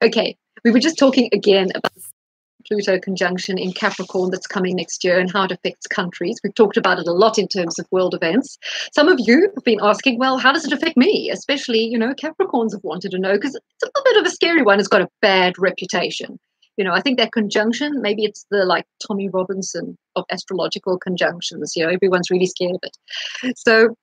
Okay, we were just talking again about Pluto conjunction in Capricorn that's coming next year and how it affects countries. We've talked about it a lot in terms of world events. Some of you have been asking, well, how does it affect me? Especially, you know, Capricorns have wanted to know because it's a little bit of a scary one. It's got a bad reputation. You know, I think that conjunction, maybe it's the like Tommy Robinson of astrological conjunctions. You know, everyone's really scared of it. So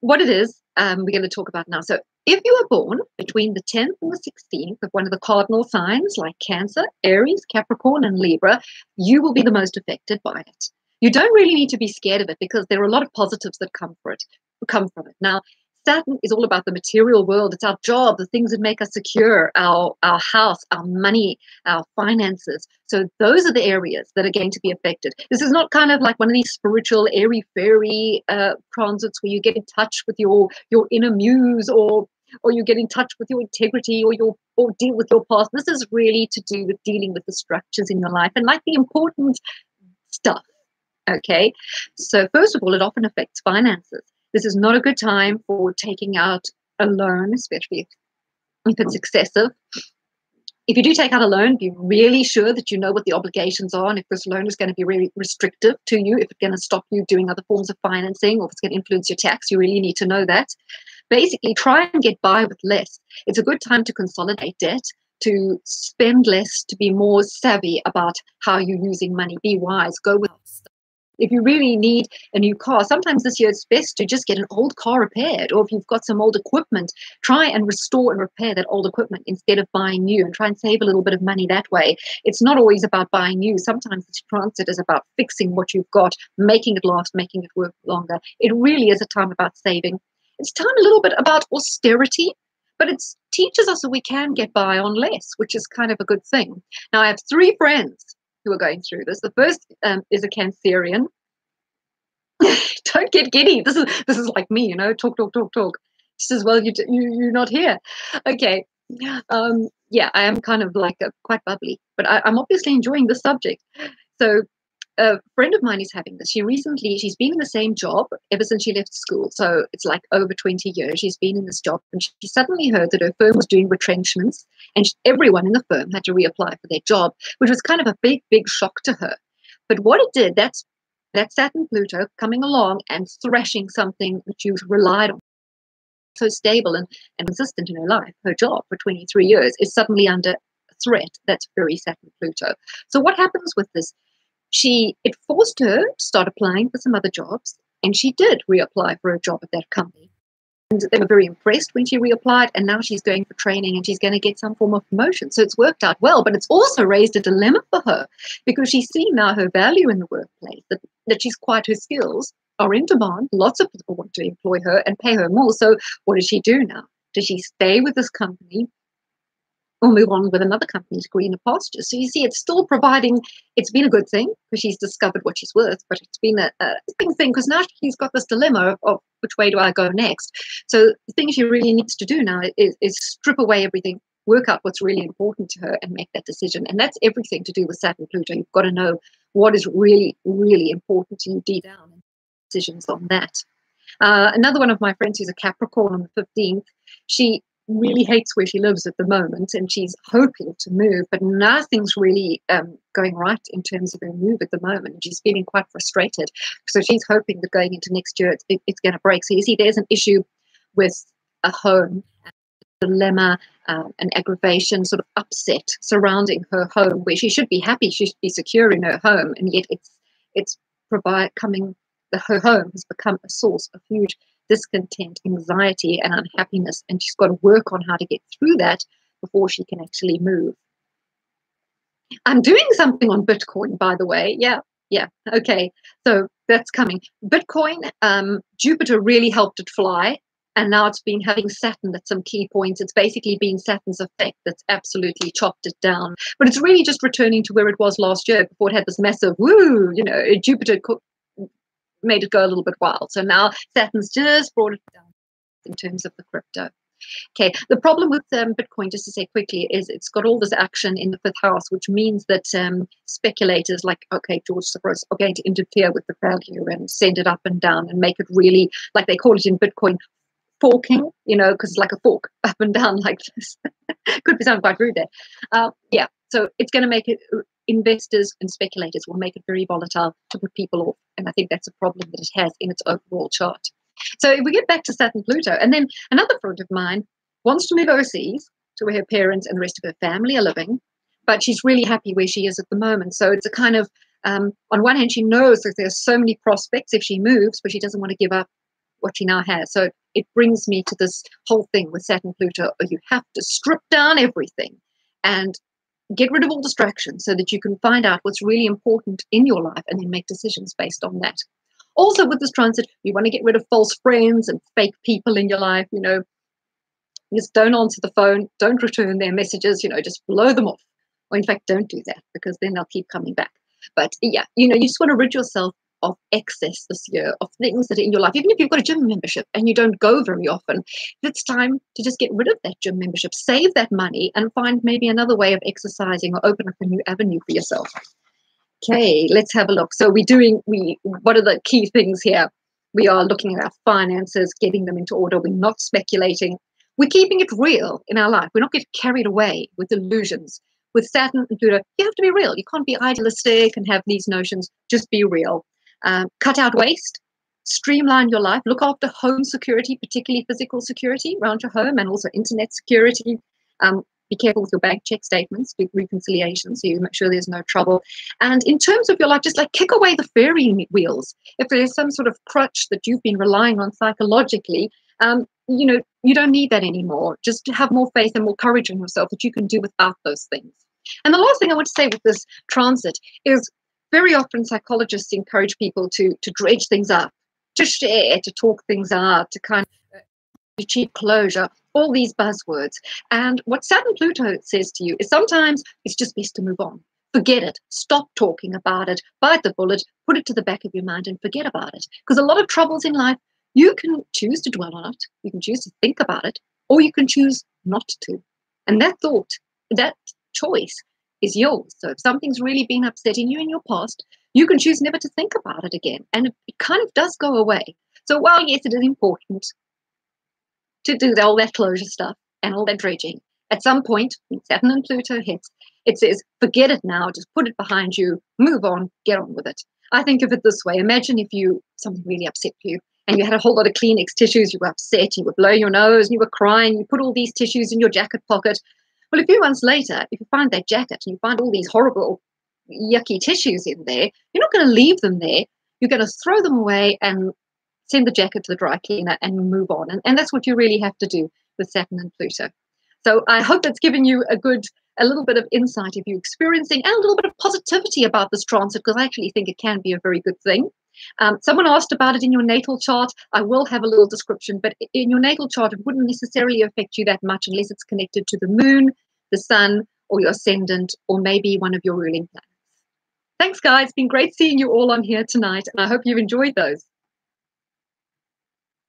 what it is, we're going to talk about now. So if you are born between the 10th and the 16th of one of the cardinal signs like Cancer, Aries, Capricorn, and Libra, you will be the most affected by it. You don't really need to be scared of it because there are a lot of positives that come from it. Now, Saturn is all about the material world. It's our job, the things that make us secure, our house, our money, our finances. So those are the areas that are going to be affected. This is not kind of like one of these spiritual airy-fairy transits where you get in touch with your inner muse or you get in touch with your integrity or deal with your past. This is really to do with dealing with the structures in your life and like the important stuff. Okay, so first of all, it often affects finances. This is not a good time for taking out a loan, especially if it's excessive. If you do take out a loan, be really sure that you know what the obligations are and if this loan is going to be really restrictive to you, if it's going to stop you doing other forms of financing or if it's going to influence your tax, you really need to know that. Basically, try and get by with less. It's a good time to consolidate debt, to spend less, to be more savvy about how you're using money. Be wise. Go with stuff. If you really need a new car, sometimes this year it's best to just get an old car repaired. Or if you've got some old equipment, try and restore and repair that old equipment instead of buying new and try and save a little bit of money that way. It's not always about buying new. Sometimes this transit is about fixing what you've got, making it last, making it work longer. It really is a time about saving. It's time a little bit about austerity, but it teaches us that we can get by on less, which is kind of a good thing. Now, I have 3 friends who are going through this. The first is a Cancerian. Don't get giddy. This is like me, you know, talk. Just as well you're not here. Okay. Yeah, I am kind of like quite bubbly, but I'm obviously enjoying the subject. So a friend of mine is having this. She's been in the same job ever since she left school. So it's like over 20 years she's been in this job. And she suddenly heard that her firm was doing retrenchments and everyone in the firm had to reapply for their job, which was kind of a big, big shock to her. But what it did, that's Saturn Pluto coming along and thrashing something that you relied on. So stable and consistent in her life. Her job for 23 years is suddenly under threat. That's very Saturn Pluto. So what happens with this? It forced her to start applying for some other jobs, and she did reapply for a job at that company. And they were very impressed when she reapplied, and now she's going for training and she's going to get some form of promotion. So it's worked out well, but it's also raised a dilemma for her because she's seen now her value in the workplace, that she's quite, her skills are in demand. Lots of people want to employ her and pay her more. So what does she do now? Does she stay with this company or move on with another company to greener pastures? So you see, it's still providing, it's been a good thing because she's discovered what she's worth, but it's been a big thing because now she's got this dilemma of which way do I go next? So the thing she really needs to do now is strip away everything, work out what's really important to her and make that decision. And that's everything to do with Saturn Pluto. You've got to know what is really, really important to you deep down and decisions on that. Another one of my friends who's a Capricorn on the 15th, she really hates where she lives at the moment and she's hoping to move, but nothing's really going right in terms of her move at the moment. She's feeling quite frustrated. So she's hoping that going into next year it's going to break. So you see, there's an issue with a home, a dilemma, an aggravation, sort of upset surrounding her home where she should be happy, she should be secure in her home, and yet her home has become a source of huge discontent, anxiety, and unhappiness, and she's got to work on how to get through that before she can actually move. I'm doing something on Bitcoin, by the way. Yeah, okay. So that's coming. Bitcoin, Jupiter really helped it fly, and now it's been having Saturn at some key points. It's basically been Saturn's effect that's absolutely chopped it down. But it's really just returning to where it was last year before it had this massive woo, you know, Jupiter made it go a little bit wild. So now Saturn's just brought it down in terms of the crypto. Okay, the problem with Bitcoin, just to say quickly, is it's got all this action in the 5th house, which means that speculators like, okay, George Soros are going to interfere with the value and send it up and down and make it really, like they call it in Bitcoin, forking, you know, because it's like a fork up and down like this. Could be something quite rude there. Yeah, so it's going to make it, investors and speculators will make it very volatile to put people off. And I think that's a problem that it has in its overall chart. So if we get back to Saturn Pluto, and then another friend of mine wants to move overseas to where her parents and the rest of her family are living, but she's really happy where she is at the moment. So it's a kind of, on one hand, she knows that there's so many prospects if she moves, but she doesn't want to give up what she now has. So it brings me to this whole thing with Saturn Pluto. You have to strip down everything and get rid of all distractions so that you can find out what's really important in your life and then make decisions based on that. Also with this transit, you want to get rid of false friends and fake people in your life. Just don't answer the phone, don't return their messages, just blow them off. Or in fact, don't do that, because then they'll keep coming back. But yeah, you just want to rid yourself of excess this year, of things that are in your life. Even if you've got a gym membership and you don't go very often, it's time to just get rid of that gym membership, save that money, and find maybe another way of exercising or open up a new avenue for yourself. Okay, let's have a look. So what are the key things here? We are looking at our finances, getting them into order. We're not speculating. We're keeping it real in our life. We're not getting carried away with illusions. With Saturn and Pluto, you have to be real. You can't be idealistic and have these notions. Just be real. Cut out waste. Streamline your life. Look after home security, particularly physical security around your home, and also internet security. Be careful with your bank check statements, do reconciliation, so you make sure there's no trouble. And in terms of your life, just like kick away the fairy wheels. If there's some sort of crutch that you've been relying on psychologically, you don't need that anymore. Just have more faith and more courage in yourself that you can do without those things. And the last thing I want to say with this transit is very often psychologists encourage people to dredge things up, to share, to talk things out, to kind of achieve closure, all these buzzwords. And what Saturn Pluto says to you is sometimes it's just best to move on. Forget it. Stop talking about it. Bite the bullet, put it to the back of your mind and forget about it. Because a lot of troubles in life, you can choose to dwell on it, you can choose to think about it, or you can choose not to. And that thought, that choice is yours. So if something's really been upsetting you in your past, you can choose never to think about it again. And it kind of does go away. So while, yes, it is important to do all that closure stuff and all that dredging, at some point, when Saturn and Pluto hits, it says, forget it now, just put it behind you, move on, get on with it. I think of it this way. Imagine if something really upset you and you had a whole lot of Kleenex tissues, you were upset, you were blowing your nose, and you were crying, you put all these tissues in your jacket pocket. Well, a few months later, if you find that jacket and you find all these horrible, yucky tissues in there, you're not going to leave them there. You're going to throw them away and send the jacket to the dry cleaner and move on. And that's what you really have to do with Saturn and Pluto. So I hope that's given you a little bit of insight if you're experiencing, and a little bit of positivity about this transit, because I actually think it can be a very good thing. Someone asked about it in your natal chart. I will have a little description, but in your natal chart, it wouldn't necessarily affect you that much unless it's connected to the moon, the sun, or your ascendant, or maybe one of your ruling planets. Thanks, guys. It's been great seeing you all on here tonight, and I hope you've enjoyed those.